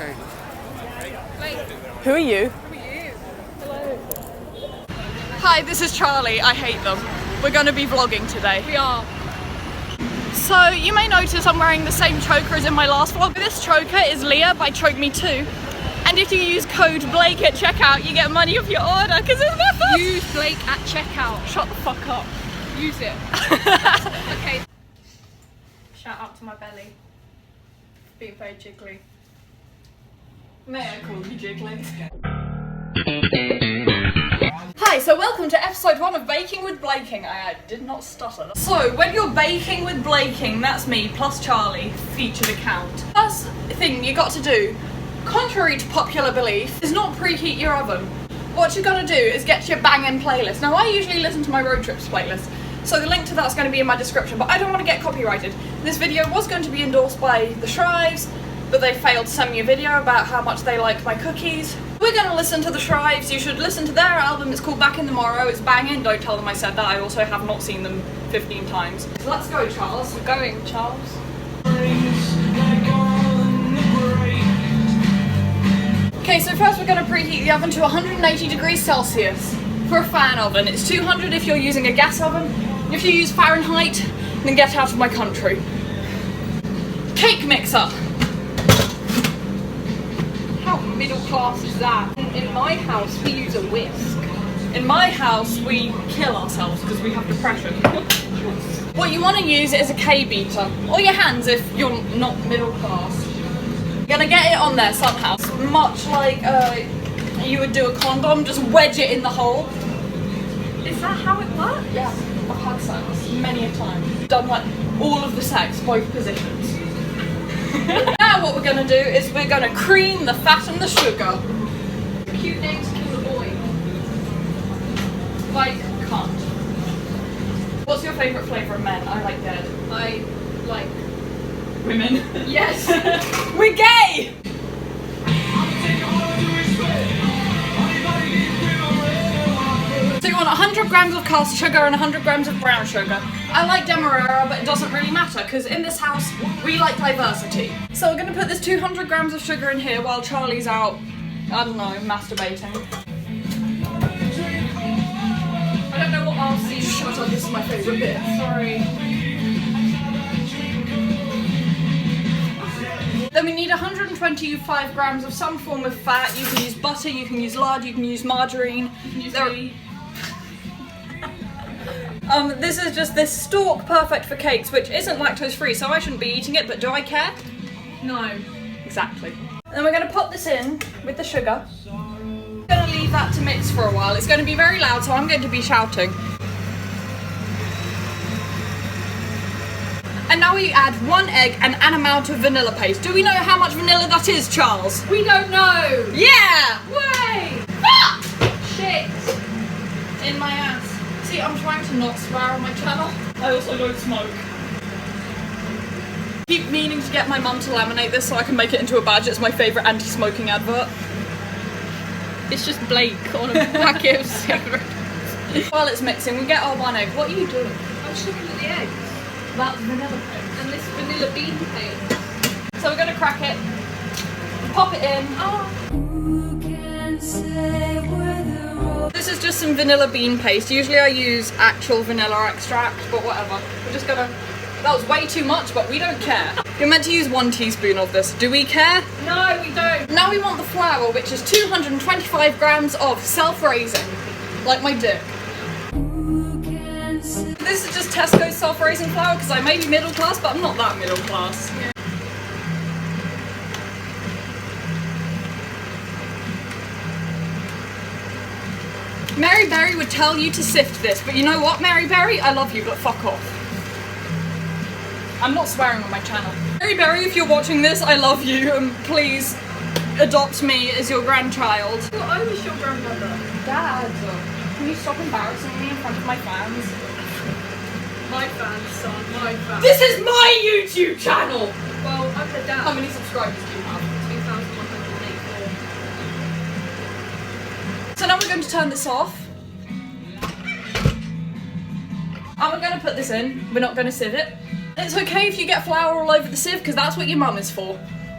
Okay. Who are you? Who are you? Hello. Hi, this is Charlie. I hate them. We're going to be vlogging today. We are. So you may notice I'm wearing the same choker as in my last vlog. This choker is Leah by Choke Me Too. And if you use code Blake at checkout, you get money off your order because it's my first. Use Blake at checkout. Shut the fuck up. Use it. Okay. Shout out to my belly. Being very jiggly. May I call you Jiggly? Hi, so welcome to episode 1 of Baking with Blaking. I did not stutter. So, when you're baking with Blaking, that's me plus Charlie, featured account. First thing you got to do, contrary to popular belief, is not preheat your oven. What you're gonna do is get your bangin' playlist. Now, I usually listen to my road trips playlist, so the link to that's going to be in my description, but I don't want to get copyrighted. This video was going to be endorsed by the Shrives, but they failed to send me a video about how much they like my cookies. We're going to listen to the Shrives. You should listen to their album. It's called Back in Tomorrow. It's banging. Don't tell them I said that. I also have not seen them 15 times. So let's go, Charles. We're going, Charles. Okay, so first we're going to preheat the oven to 180 degrees Celsius for a fan oven. It's 200 if you're using a gas oven. If you use Fahrenheit, then get out of my country. Cake mixer. How middle class is that? In my house, we use a whisk. In my house, we kill ourselves because we have depression. What you want to use is a K-beater, or your hands if you're not middle class. You're gonna get it on there somehow. It's much like you would do a condom, just wedge it in the hole. Is that how it works? Yeah, I've had sex many a time. Done like all of the sex, both positions. Now what we're gonna do is we're gonna cream the fat and the sugar. Cute name to kill a boy. Like cunt. What's your favourite flavour of men? I like dead. I like Women. yes. We're gay! So you want 100 grams of caster sugar and 100 grams of brown sugar. I like Demerara, but it doesn't really matter because in this house we like diversity. So we're going to put this 200 grams of sugar in here while Charlie's out, I don't know, masturbating. I don't know what I'll see. Shut up, this is my favourite bit. Sorry. Then we need 125 grams of some form of fat. You can use butter, you can use lard, you can use margarine. You can use There- meat. This is just this stalk perfect for cakes, which isn't lactose free, so I shouldn't be eating it, but do I care? No. Exactly. Then we're going to pop this in with the sugar. I'm going to leave that to mix for a while. It's going to be very loud, so I'm going to be shouting. And now we add 1 egg and an amount of vanilla paste. Do we know how much vanilla that is, Charles? We don't know. Yeah! Way. Fuck! Shit. In my ass. See, I'm trying to not swear on my channel. I also don't smoke. Keep meaning to get my mum to laminate this so I can make it into a badge. It's my favourite anti-smoking advert. It's just Blake on a packet of cigarettes. While it's mixing, we get our 1 egg. What are you doing? I'm just looking at the eggs. That's vanilla paste. And this vanilla bean paste. So we're going to crack it, pop it in. Oh. This is just some vanilla bean paste. Usually I use actual vanilla extract, but whatever. We're just gonna... That was way too much, but we don't care. You're meant to use 1 teaspoon of this. Do we care? No, we don't. Now we want the flour, which is 225 grams of self-raising. Like my dick. This is just Tesco's self-raising flour, because I may be middle class, but I'm not that middle class. Yeah. Mary Berry would tell you to sift this, but you know what, Mary Berry? I love you, but fuck off. I'm not swearing on my channel. Mary Berry, if you're watching this, I love you, and please adopt me as your grandchild. Well, I was your grandmother. Dad, can you stop embarrassing me in front of my fans? My fans, son. My fans. This is my YouTube channel! Well, I'm the dad. How many subscribers do you have? 2,184. So now we're going to turn this off. And we're going to put this in. We're not going to sieve it. It's okay if you get flour all over the sieve, because that's what your mum is for.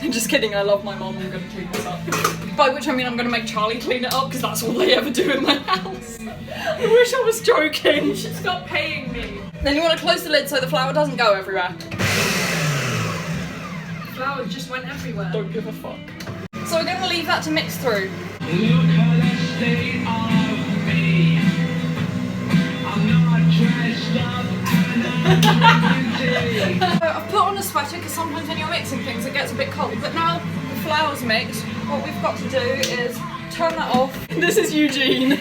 Just kidding, I love my mum, I'm gonna clean this up. By which I mean I'm gonna make Charlie clean it up because that's all they ever do in my house. I wish I was joking. You should stop paying me. Then you want to close the lid so the flour doesn't go everywhere. Flour just went everywhere. Don't give a fuck. So we're gonna leave that to mix through. Look at the state of me. I'm not dressed up and I'm drinking tea. I've put on a sweater because sometimes when you're mixing things it gets a bit cold, but now the flour's mixed, what we've got to do is turn that off. This is Eugene.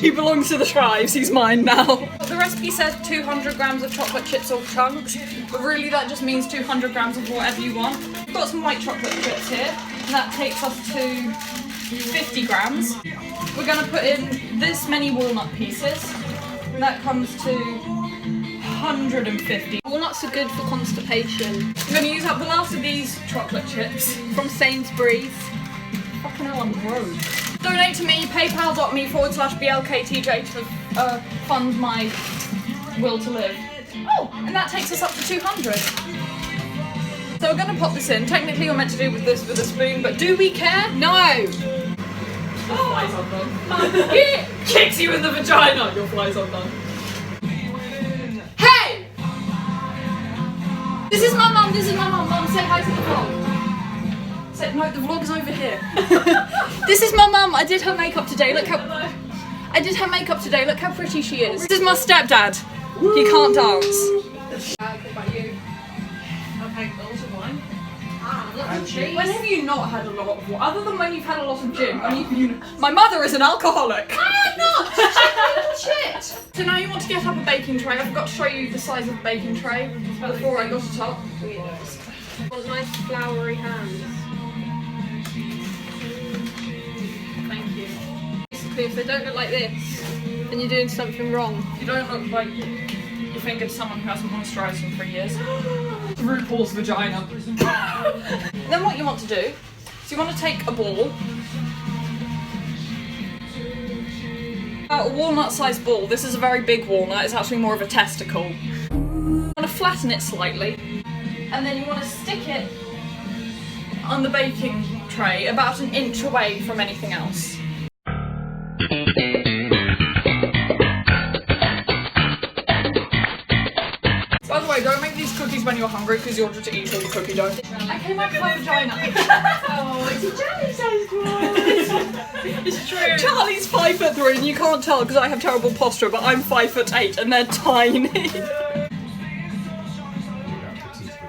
He belongs to the tribes, he's mine now. The recipe says 200 grams of chocolate chips or chunks, but really that just means 200 grams of whatever you want. We've got some white chocolate chips here, and that takes us to 50 grams. We're gonna put in this many walnut pieces, and that comes to 150. Walnuts are good for constipation. I'm gonna use up the last of these chocolate chips. From Sainsbury's. Fucking hell, I'm broke. Donate to me, paypal.me/blktj to fund my will to live. Oh, and that takes us up to 200. So we're gonna pop this in. Technically you're meant to do this with a spoon, but do we care? No! Flies undone. He kicks you in the vagina! Your flies undone. Hey! This is my mum, this is my mum. Mum, say hi to the vlog. No, the vlog's over here. This is my mum. I did her makeup today. Look how pretty she is. This is my stepdad. He can't dance. What about you? Okay, bottles of wine. Cheese. When have you not had a lot of water? Other than when you've had a lot of gin. My mother is an alcoholic. I'm not! She's a little shit! So now you want to get up a baking tray. I forgot to show you the size of the baking tray before I got it up. What nice floury hands. Thank you. Basically, if they don't look like this, then you're doing something wrong. You don't look like you think it's someone who hasn't moisturised in 3 years. RuPaul's vagina. Then what you want to do is you want to take a ball, a walnut-sized ball. This is a very big walnut. It's actually more of a testicle. You want to flatten it slightly, and then you want to stick it on the baking tray about an inch away from anything else. By the way, don't make these cookies when you're hungry because you'll just eat all the cookie dough. I came out of my vagina. Oh, it's a jelly size one. It's true. Charlie's 5'3" and you can't tell because I have terrible posture, but I'm 5'8" and they're tiny.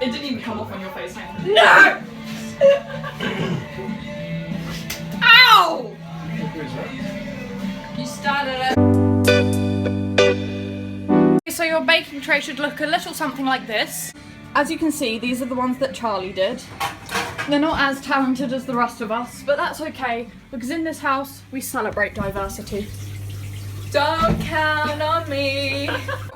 It didn't even come off on your face, man. No! Ow! You started it. So your baking tray should look a little something like this. As you can see, these are the ones that Charlie did. They're not as talented as the rest of us, but that's okay, because in this house, we celebrate diversity. Don't count on me!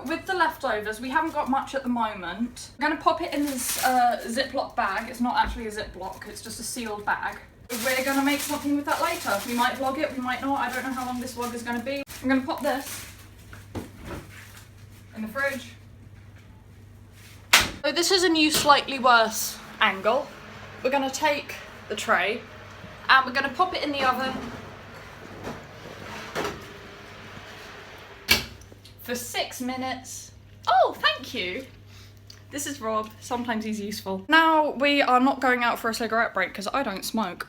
With the leftovers, we haven't got much at the moment. I'm gonna pop it in this Ziploc bag. It's not actually a Ziploc, it's just a sealed bag. We're gonna make something with that later. We might vlog it, we might not. I don't know how long this vlog is gonna be. I'm gonna pop this in the fridge. So this is a new slightly worse angle. We're gonna take the tray and we're gonna pop it in the oven for 6 minutes. Oh, thank you. This is Rob. Sometimes he's useful. Now we are not going out for a cigarette break because I don't smoke.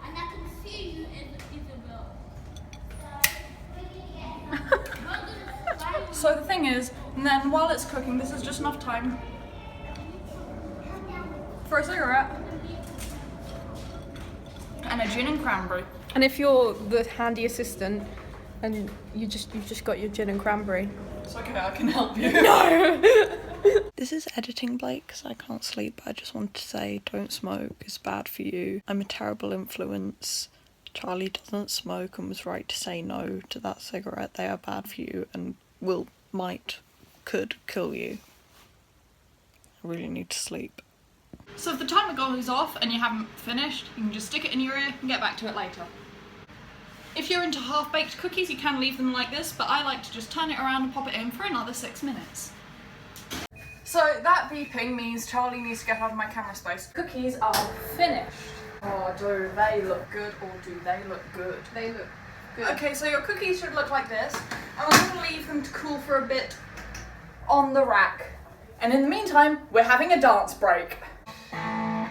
And I can see you in the So the thing is, and then while it's cooking, this is just enough time for a cigarette and a gin and cranberry. And if you're the handy assistant and you've just got your gin and cranberry. It's okay, I can help you. No! This is editing Blake because I can't sleep. I just want to say don't smoke, it's bad for you. I'm a terrible influence. Charlie doesn't smoke and was right to say no to that cigarette. They are bad for you and could kill you. I really need to sleep. So if the timer goes off and you haven't finished, you can just stick it in your ear and get back to it later. If you're into half-baked cookies, you can leave them like this, but I like to just turn it around and pop it in for another 6 minutes. So that beeping means Charlie needs to get out of my camera space. Cookies are finished. Oh, do they look good or do they look good? They look good. Okay, so your cookies should look like this. And I'm going to leave them to cool for a bit on the rack. And in the meantime, we're having a dance break. When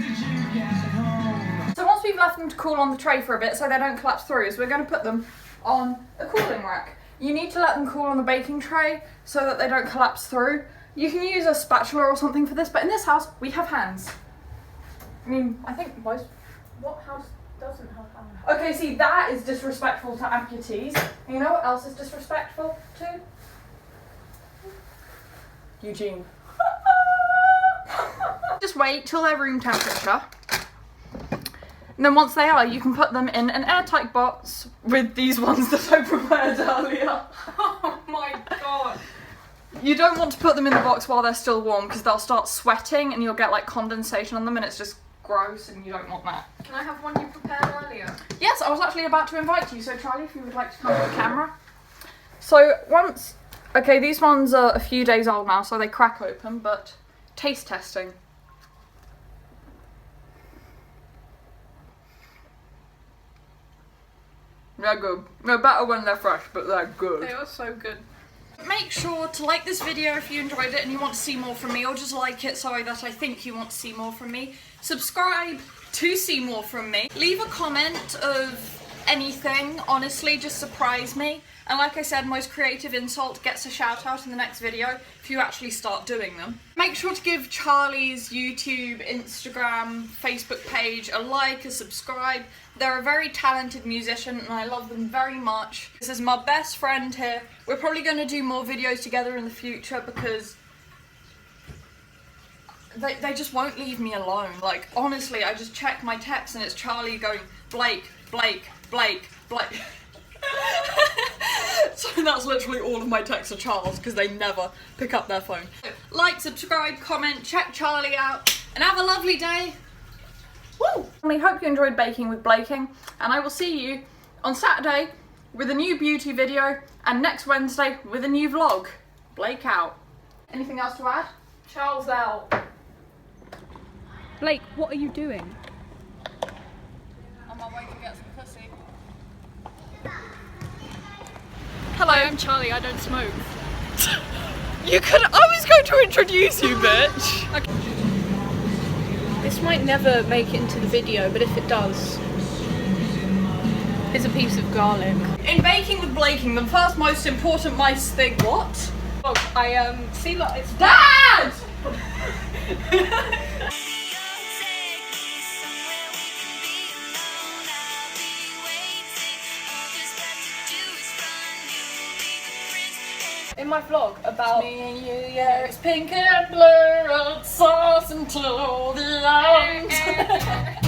did you get home? So once we've left them to cool on the tray for a bit so they don't collapse through, is we're going to put them on a cooling rack. You need to let them cool on the baking tray so that they don't collapse through. You can use a spatula or something for this, but in this house, we have hands. I mean, I think most... What house doesn't have hands? Okay, see, that is disrespectful to amputees. And you know what else is disrespectful to? Eugene. Just wait till they're room temperature. And then once they are, you can put them in an airtight box with these ones that I prepared earlier. Oh my god. You don't want to put them in the box while they're still warm because they'll start sweating and you'll get like condensation on them and it's just gross and you don't want that. Can I have one you prepared earlier? Yes, I was actually about to invite you, so Charlie, if you would like to come to the camera. So once, okay, these ones are a few days old now, so they crack open, but taste testing. They're good. They're better when they're fresh, but they're good. They are so good. Make sure to like this video if you enjoyed it and you want to see more from me, or just like it so that I think you want to see more from me. Subscribe to see more from me. Leave a comment of anything, honestly, just surprise me. And like I said, most creative insult gets a shout out in the next video if you actually start doing them. Make sure to give Charlie's YouTube, Instagram, Facebook page a like, a subscribe. They're a very talented musician and I love them very much. This is my best friend here. We're probably going to do more videos together in the future because they just won't leave me alone. Like, honestly, I just check my texts and it's Charlie going, Blake, Blake, Blake, Blake. So that's literally all of my texts are Charles because they never pick up their phone. So, like, subscribe, comment, check Charlie out, and have a lovely day. Woo! I hope you enjoyed baking with Blaking, and I will see you on Saturday with a new beauty video, and next Wednesday with a new vlog. Blake out. Anything else to add? Charles out. Blake, what are you doing? On my way to get some pussy. Hello, I'm Charlie, I don't smoke. You could. I was going to introduce you, bitch. Okay. This might never make it into the video, but if it does, here's a piece of garlic. In baking with Blaking, the first most important mice thing. What? Oh, I see, look, it's Dad! in my vlog about Me and you, yeah, it's pink and blue, it's sauce until the end.